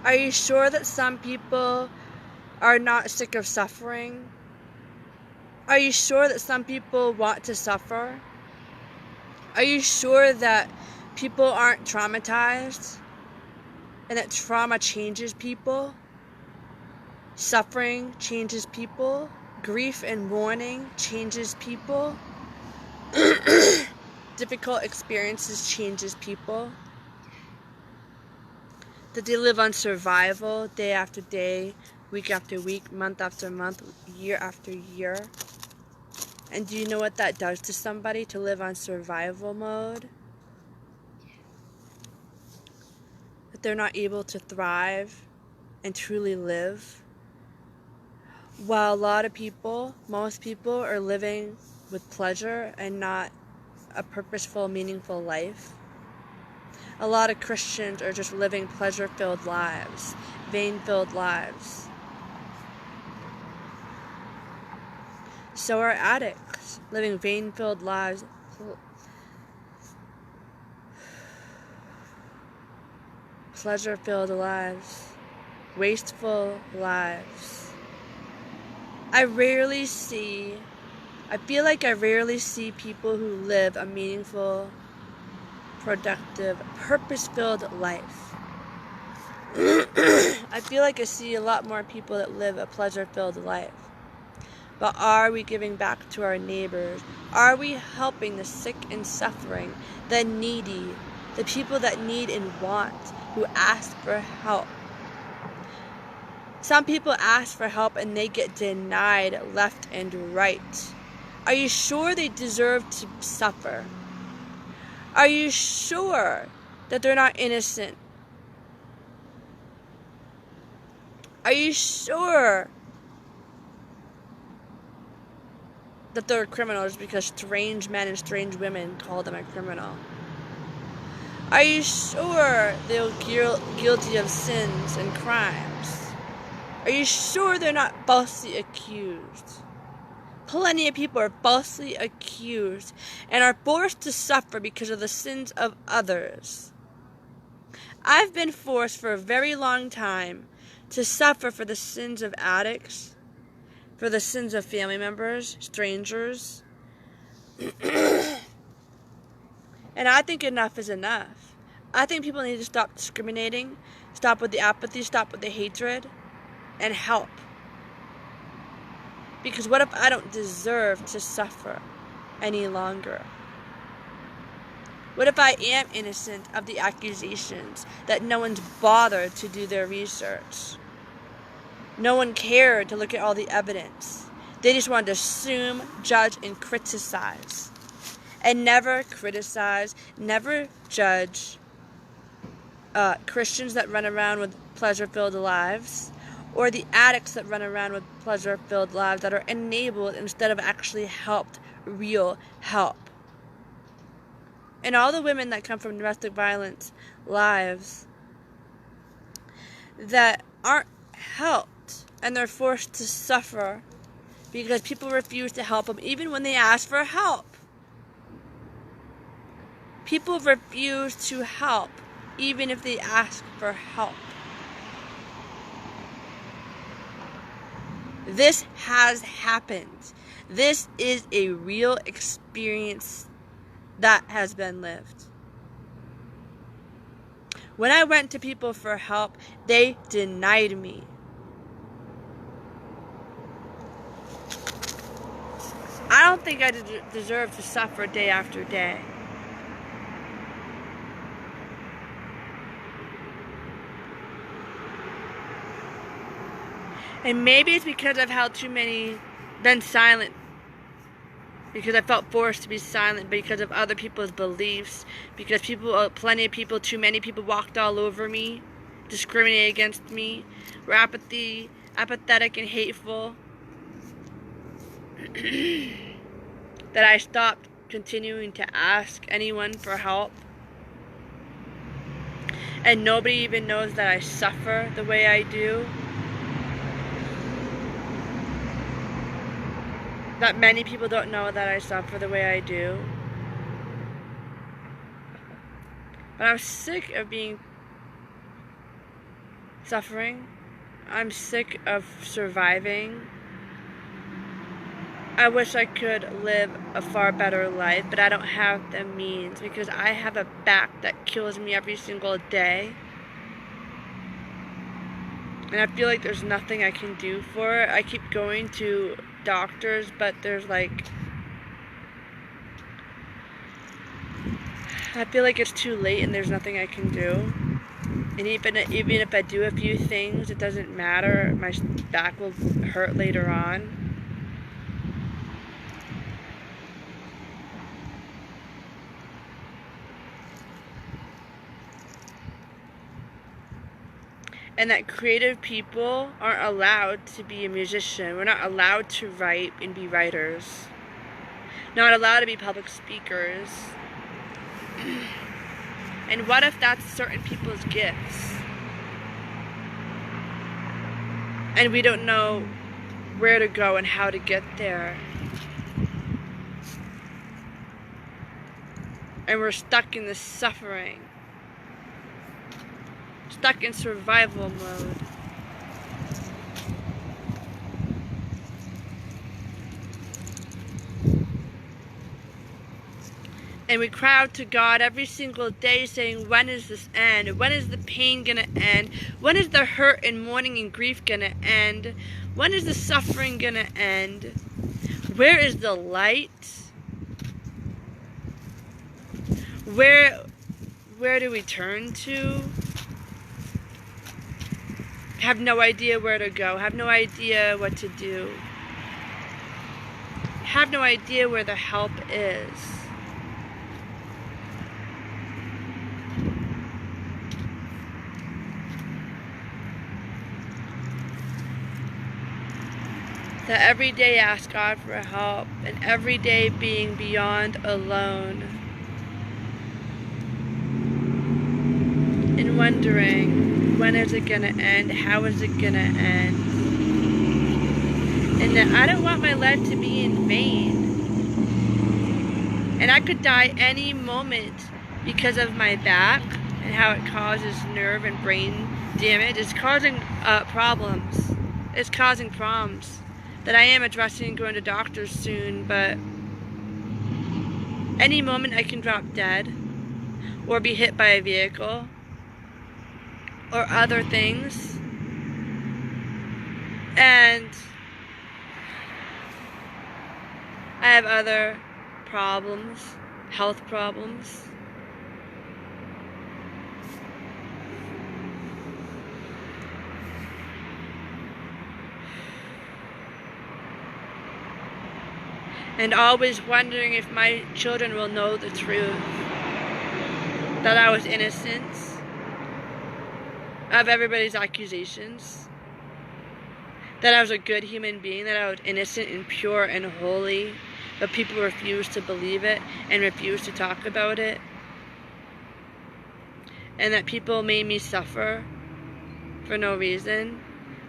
Are you sure that some people are not sick of suffering? Are you sure that some people want to suffer? Are you sure that people aren't traumatized and that trauma changes people? Suffering changes people. Grief and mourning changes people. Difficult experiences changes people. That they live on survival day after day, week after week, month after month, year after year. And do you know what that does to somebody, to live on survival mode? That they're not able to thrive and truly live. While a lot of people, most people, are living with pleasure and not a purposeful, meaningful life. A lot of Christians are just living pleasure-filled lives, vain-filled lives. So are addicts, living vain-filled lives. Pleasure-filled lives. Wasteful lives. I feel like I rarely see people who live a meaningful, productive, purpose-filled life. I feel like I see a lot more people that live a pleasure-filled life. But are we giving back to our neighbors? Are we helping the sick and suffering, the needy, the people that need and want, who ask for help? Some people ask for help and they get denied left and right. Are you sure they deserve to suffer? Are you sure that they're not innocent? Are you sure that they're criminals because strange men and strange women call them a criminal? Are you sure they're guilty of sins and crimes? Are you sure they're not falsely accused? Plenty of people are falsely accused and are forced to suffer because of the sins of others. I've been forced for a very long time to suffer for the sins of addicts, for the sins of family members, strangers. And I think enough is enough. I think people need to stop discriminating, stop with the apathy, stop with the hatred, and help. Because what if I don't deserve to suffer any longer? What if I am innocent of the accusations that no one's bothered to do their research? No one cared to look at all the evidence. They just wanted to assume, judge, and criticize. And never criticize, never judge Christians that run around with pleasure-filled lives, or the addicts that run around with pleasure-filled lives that are enabled instead of actually helped, real help. And all the women that come from domestic violence lives that aren't helped and they're forced to suffer because people refuse to help them even when they ask for help. People refuse to help even if they ask for help. This has happened. This is a real experience that has been lived. When I went to people for help, they denied me. I don't think I deserve to suffer day after day. And maybe it's because I've been silent. Because I felt forced to be silent because of other people's beliefs. Because too many people walked all over me, discriminated against me, were apathetic and hateful. That I stopped continuing to ask anyone for help. And nobody even knows that I suffer the way I do. That many people don't know that I suffer the way I do. But I'm sick of being suffering. I'm sick of surviving. I wish I could live a far better life, but I don't have the means because I have a back that kills me every single day. And I feel like there's nothing I can do for it. I keep going to doctors, but there's like, I feel like it's too late and there's nothing I can do. And even if I do a few things, it doesn't matter. My back will hurt later on. And that creative people aren't allowed to be a musician. We're not allowed to write and be writers. Not allowed to be public speakers. And what if that's certain people's gifts? And we don't know where to go and how to get there. And we're stuck in this suffering. Stuck in survival mode. And we cry out to God every single day saying, when is this end? When is the pain gonna end? When is the hurt and mourning and grief gonna end? When is the suffering gonna end? Where is the light? Where do we turn to? Have no idea where to go. Have no idea what to do. Have no idea where the help is. That every day ask God for help, and every day being beyond alone. And wondering, when is it gonna end? How is it gonna end? And that I don't want my life to be in vain. And I could die any moment because of my back and how it causes nerve and brain damage. It's causing problems. It's causing problems that I am addressing and going to doctors soon, but any moment I can drop dead or be hit by a vehicle or other things. And I have other problems, health problems. And always wondering if my children will know the truth. That I was innocent of everybody's accusations. That I was a good human being. That I was innocent and pure and holy. But people refused to believe it and refused to talk about it. And that people made me suffer for no reason.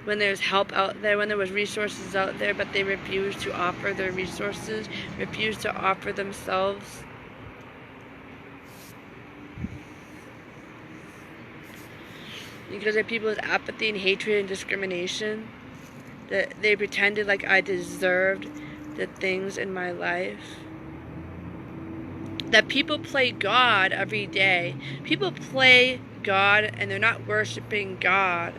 When there's help out there, when there was resources out there, but they refused to offer their resources, refused to offer themselves. Because of people's apathy and hatred and discrimination, that they pretended like I deserved the things in my life. That people play God every day. People play God and they're not worshiping God.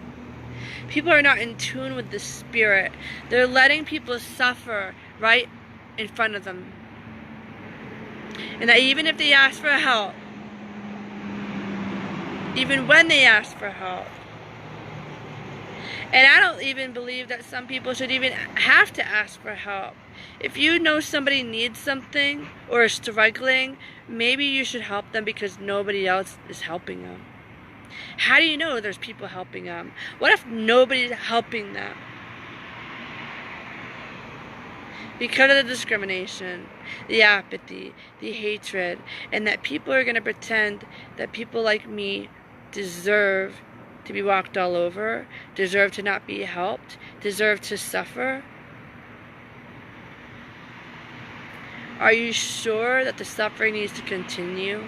People are not in tune with the Spirit. They're letting people suffer right in front of them. And that even if they ask for help, even when they ask for help, and I don't even believe that some people should even have to ask for help. If you know somebody needs something or is struggling, maybe you should help them because nobody else is helping them. How do you know there's people helping them? What if nobody's helping them? Because of the discrimination, the apathy, the hatred, and that people are going to pretend that people like me deserve to be walked all over, deserve to not be helped, deserve to suffer. Are you sure that the suffering needs to continue?